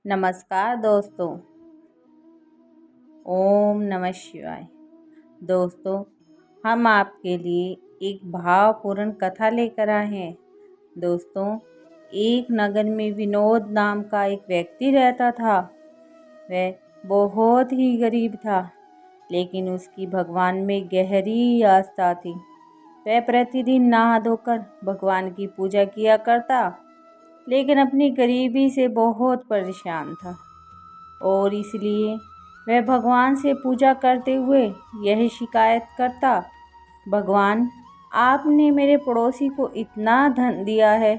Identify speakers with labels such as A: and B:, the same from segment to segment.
A: नमस्कार दोस्तों। ओम नमः शिवाय। दोस्तों, हम आपके लिए एक भावपूर्ण कथा लेकर आए हैं। दोस्तों, एक नगर में विनोद नाम का एक व्यक्ति रहता था। वह बहुत ही गरीब था, लेकिन उसकी भगवान में गहरी आस्था थी। वह प्रतिदिन नहा धोकर भगवान की पूजा किया करता, लेकिन अपनी गरीबी से बहुत परेशान था और इसलिए वह भगवान से पूजा करते हुए यह शिकायत करता, भगवान, आपने मेरे पड़ोसी को इतना धन दिया है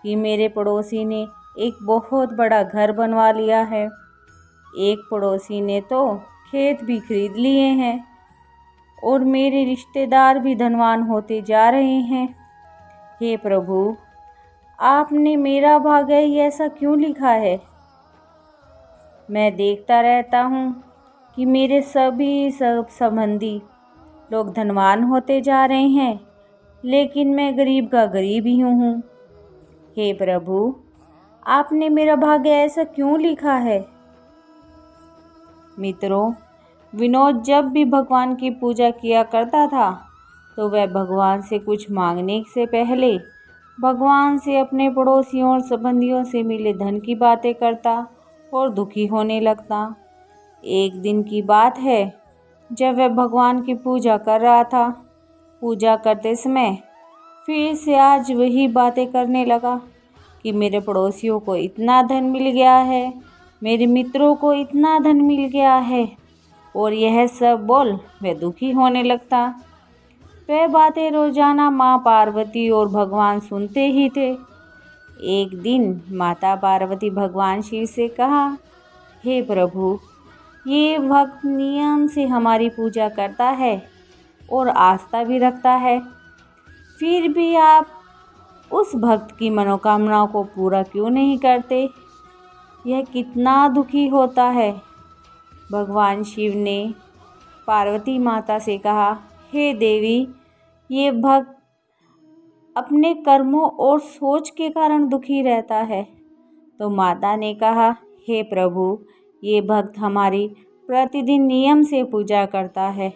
A: कि मेरे पड़ोसी ने एक बहुत बड़ा घर बनवा लिया है। एक पड़ोसी ने तो खेत भी खरीद लिए हैं और मेरे रिश्तेदार भी धनवान होते जा रहे हैं। हे प्रभु, आपने मेरा भाग्य ही ऐसा क्यों लिखा है? मैं देखता रहता हूँ कि मेरे सभी संबंधी लोग धनवान होते जा रहे हैं, लेकिन मैं गरीब का गरीब ही हूँ। हे प्रभु, आपने मेरा भाग्य ऐसा क्यों लिखा है? मित्रों, विनोद जब भी भगवान की पूजा किया करता था, तो वह भगवान से कुछ मांगने से पहले भगवान से अपने पड़ोसियों और संबंधियों से मिले धन की बातें करता और दुखी होने लगता। एक दिन की बात है, जब वह भगवान की पूजा कर रहा था। पूजा करते समय फिर से आज वही बातें करने लगा कि मेरे पड़ोसियों को इतना धन मिल गया है, मेरे मित्रों को इतना धन मिल गया है, और यह सब बोल वह दुखी होने लगता। वह बातें रोजाना माँ पार्वती और भगवान सुनते ही थे। एक दिन माता पार्वती भगवान शिव से कहा, हे प्रभु, ये भक्त नियम से हमारी पूजा करता है और आस्था भी रखता है, फिर भी आप उस भक्त की मनोकामनाओं को पूरा क्यों नहीं करते? यह कितना दुखी होता है। भगवान शिव ने पार्वती माता से कहा, हे देवी, ये भक्त अपने कर्मों और सोच के कारण दुखी रहता है। तो माता ने कहा, हे प्रभु, ये भक्त हमारी प्रतिदिन नियम से पूजा करता है,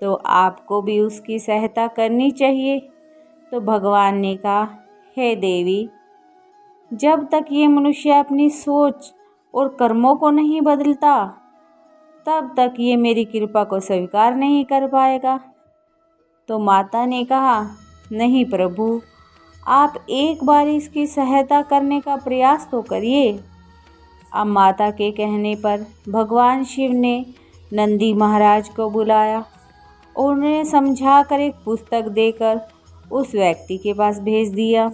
A: तो आपको भी उसकी सहायता करनी चाहिए। तो भगवान ने कहा, हे देवी, जब तक ये मनुष्य अपनी सोच और कर्मों को नहीं बदलता, तब तक ये मेरी कृपा को स्वीकार नहीं कर पाएगा। तो माता ने कहा, नहीं प्रभु, आप एक बार इसकी सहायता करने का प्रयास तो करिए। अब माता के कहने पर भगवान शिव ने नंदी महाराज को बुलाया और उन्हें समझाकर एक पुस्तक देकर उस व्यक्ति के पास भेज दिया।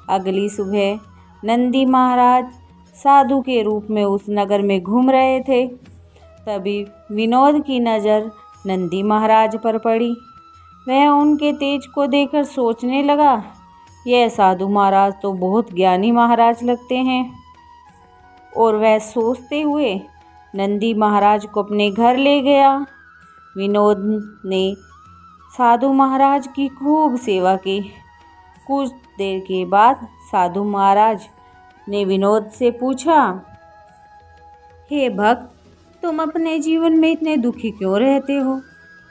A: अगली सुबह नंदी महाराज साधु के रूप में उस नगर में घूम रहे थे। तभी विनोद की नज़र नंदी महाराज पर पड़ी। वह उनके तेज को देखकर सोचने लगा, यह साधु महाराज तो बहुत ज्ञानी महाराज लगते हैं। और वह सोचते हुए नंदी महाराज को अपने घर ले गया। विनोद ने साधु महाराज की खूब सेवा की। कुछ देर के बाद साधु महाराज ने विनोद से पूछा, हे भक्त, तुम अपने जीवन में इतने दुखी क्यों रहते हो?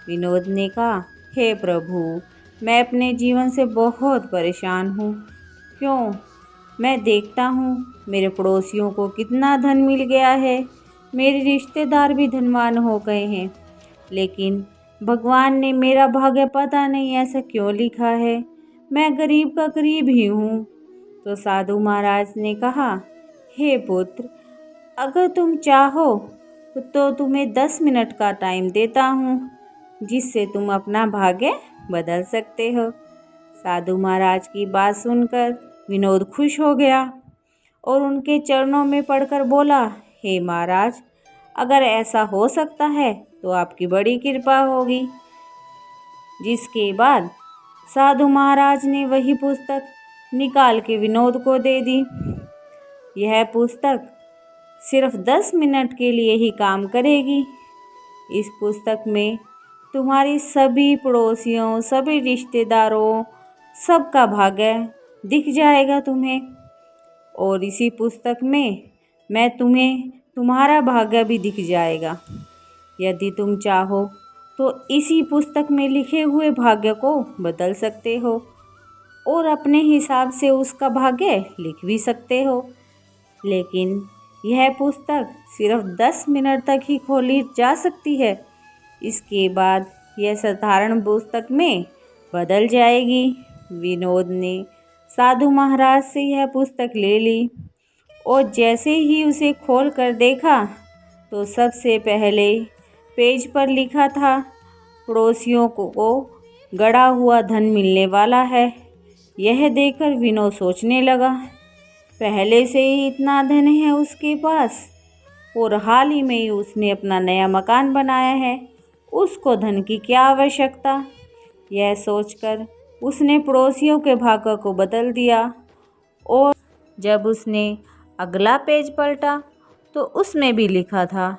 A: विनोद ने कहा, हे प्रभु, मैं अपने जीवन से बहुत परेशान हूँ। क्यों? मैं देखता हूँ मेरे पड़ोसियों को कितना धन मिल गया है, मेरे रिश्तेदार भी धनवान हो गए हैं, लेकिन भगवान ने मेरा भाग्य पता नहीं ऐसा क्यों लिखा है। मैं गरीब का गरीब ही हूँ। तो साधु महाराज ने कहा, हे पुत्र, अगर तुम चाहो तो तुम्हें 10 मिनट का टाइम देता हूँ, जिससे तुम अपना भाग्य बदल सकते हो। साधु महाराज की बात सुनकर विनोद खुश हो गया और उनके चरणों में पड़कर बोला, हे महाराज, अगर ऐसा हो सकता है तो आपकी बड़ी कृपा होगी। जिसके बाद साधु महाराज ने वही पुस्तक निकाल के विनोद को दे दी। यह पुस्तक सिर्फ 10 मिनट के लिए ही काम करेगी। इस पुस्तक में तुम्हारी सभी पड़ोसियों, सभी रिश्तेदारों, सबका भाग्य दिख जाएगा तुम्हें। और इसी पुस्तक में मैं तुम्हें तुम्हारा भाग्य भी दिख जाएगा। यदि तुम चाहो तो इसी पुस्तक में लिखे हुए भाग्य को बदल सकते हो और अपने हिसाब से उसका भाग्य लिख भी सकते हो। लेकिन यह पुस्तक सिर्फ 10 मिनट तक ही खोली जा सकती है। इसके बाद यह साधारण पुस्तक में बदल जाएगी। विनोद ने साधु महाराज से यह पुस्तक ले ली और जैसे ही उसे खोल कर देखा तो सबसे पहले पेज पर लिखा था, पड़ोसियों को गड़ा हुआ धन मिलने वाला है। यह देखकर विनोद सोचने लगा, पहले से ही इतना धन है उसके पास और हाल ही में ही उसने अपना नया मकान बनाया है, उसको धन की क्या आवश्यकता। यह सोचकर उसने पड़ोसियों के भाग्य को बदल दिया। और जब उसने अगला पेज पलटा तो उसमें भी लिखा था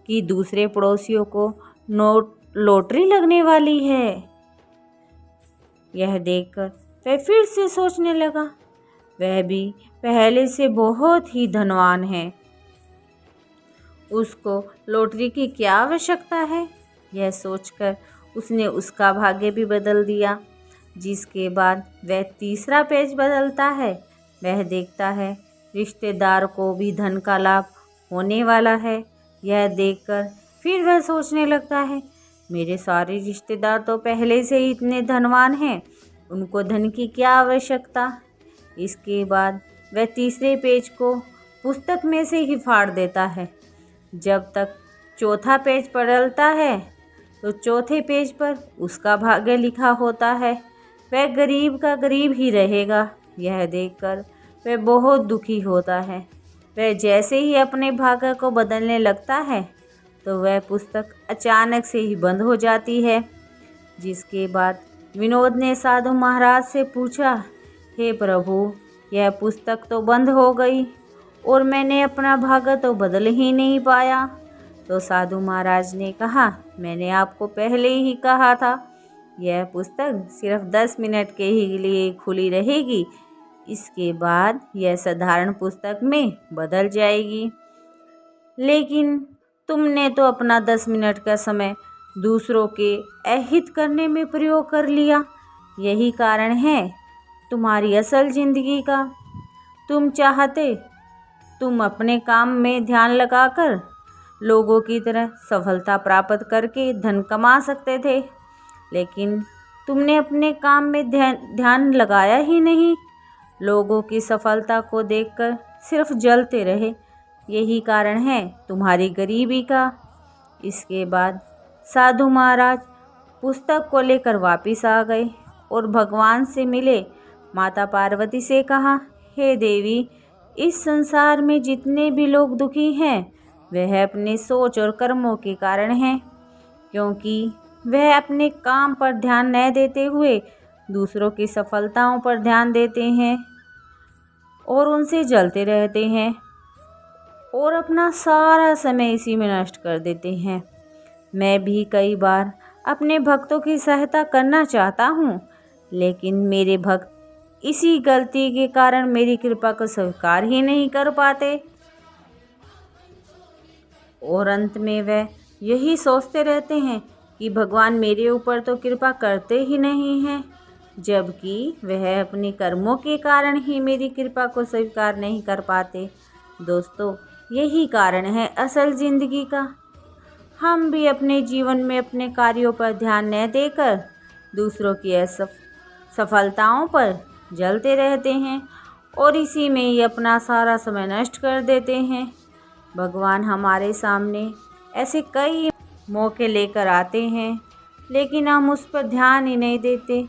A: कि दूसरे पड़ोसियों को लॉटरी लगने वाली है। यह देखकर वह फिर से सोचने लगा, वह भी पहले से बहुत ही धनवान है, उसको लॉटरी की क्या आवश्यकता है। यह सोचकर उसने उसका भाग्य भी बदल दिया। जिसके बाद वह तीसरा पेज बदलता है। वह देखता है रिश्तेदार को भी धन का लाभ होने वाला है। यह देखकर फिर वह सोचने लगता है, मेरे सारे रिश्तेदार तो पहले से ही इतने धनवान हैं, उनको धन की क्या आवश्यकता। इसके बाद वह तीसरे पेज को पुस्तक में से ही फाड़ देता है। जब तक चौथा पेज पलटता है तो चौथे पेज पर उसका भाग्य लिखा होता है। वह गरीब का गरीब ही रहेगा। यह देखकर वह बहुत दुखी होता है। वह जैसे ही अपने भाग्य को बदलने लगता है तो वह पुस्तक अचानक से ही बंद हो जाती है। जिसके बाद विनोद ने साधु महाराज से पूछा, हे प्रभु, यह पुस्तक तो बंद हो गई और मैंने अपना भाग्य तो बदल ही नहीं पाया। तो साधु महाराज ने कहा, मैंने आपको पहले ही कहा था, यह पुस्तक सिर्फ 10 मिनट के ही लिए खुली रहेगी, इसके बाद यह साधारण पुस्तक में बदल जाएगी। लेकिन तुमने तो अपना 10 मिनट का समय दूसरों के अहित करने में प्रयोग कर लिया। यही कारण है तुम्हारी असल जिंदगी का। तुम चाहते तुम अपने काम में ध्यान लगाकर लोगों की तरह सफलता प्राप्त करके धन कमा सकते थे, लेकिन तुमने अपने काम में ध्यान लगाया ही नहीं। लोगों की सफलता को देखकर सिर्फ जलते रहे। यही कारण है तुम्हारी गरीबी का। इसके बाद साधु महाराज पुस्तक को लेकर वापस आ गए और भगवान से मिले। माता पार्वती से कहा, हे देवी, इस संसार में जितने भी लोग दुखी हैं वह अपने सोच और कर्मों के कारण हैं, क्योंकि वह अपने काम पर ध्यान न देते हुए दूसरों की सफलताओं पर ध्यान देते हैं और उनसे जलते रहते हैं और अपना सारा समय इसी में नष्ट कर देते हैं। मैं भी कई बार अपने भक्तों की सहायता करना चाहता हूँ, लेकिन मेरे भक्त इसी गलती के कारण मेरी कृपा को स्वीकार ही नहीं कर पाते और अंत में वह यही सोचते रहते हैं कि भगवान मेरे ऊपर तो कृपा करते ही नहीं हैं, जबकि वह अपने कर्मों के कारण ही मेरी कृपा को स्वीकार नहीं कर पाते। दोस्तों, यही कारण है असल ज़िंदगी का। हम भी अपने जीवन में अपने कार्यों पर ध्यान न देकर दूसरों की सफलताओं पर जलते रहते हैं और इसी में ही अपना सारा समय नष्ट कर देते हैं। भगवान हमारे सामने ऐसे कई मौके लेकर आते हैं, लेकिन हम उस पर ध्यान ही नहीं देते।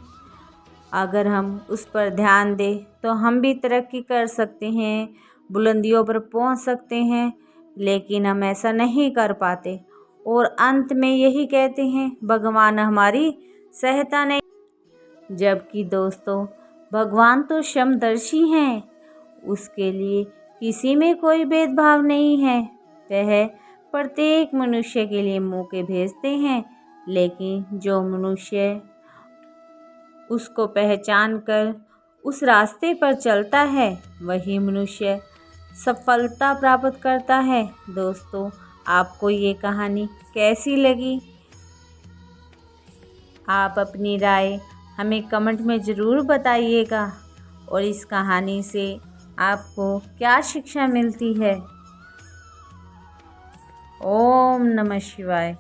A: अगर हम उस पर ध्यान दें तो हम भी तरक्की कर सकते हैं, बुलंदियों पर पहुंच सकते हैं, लेकिन हम ऐसा नहीं कर पाते और अंत में यही कहते हैं, भगवान हमारी सहायता नहीं। जबकि दोस्तों, भगवान तो समदर्शी हैं, उसके लिए किसी में कोई भेदभाव नहीं है। वह प्रत्येक मनुष्य के लिए मौके भेजते हैं, लेकिन जो मनुष्य उसको पहचान कर उस रास्ते पर चलता है वही मनुष्य सफलता प्राप्त करता है। दोस्तों, आपको ये कहानी कैसी लगी? आप अपनी राय हमें कमेंट में ज़रूर बताइएगा और इस कहानी से आपको क्या शिक्षा मिलती है। ओम नमः शिवाय।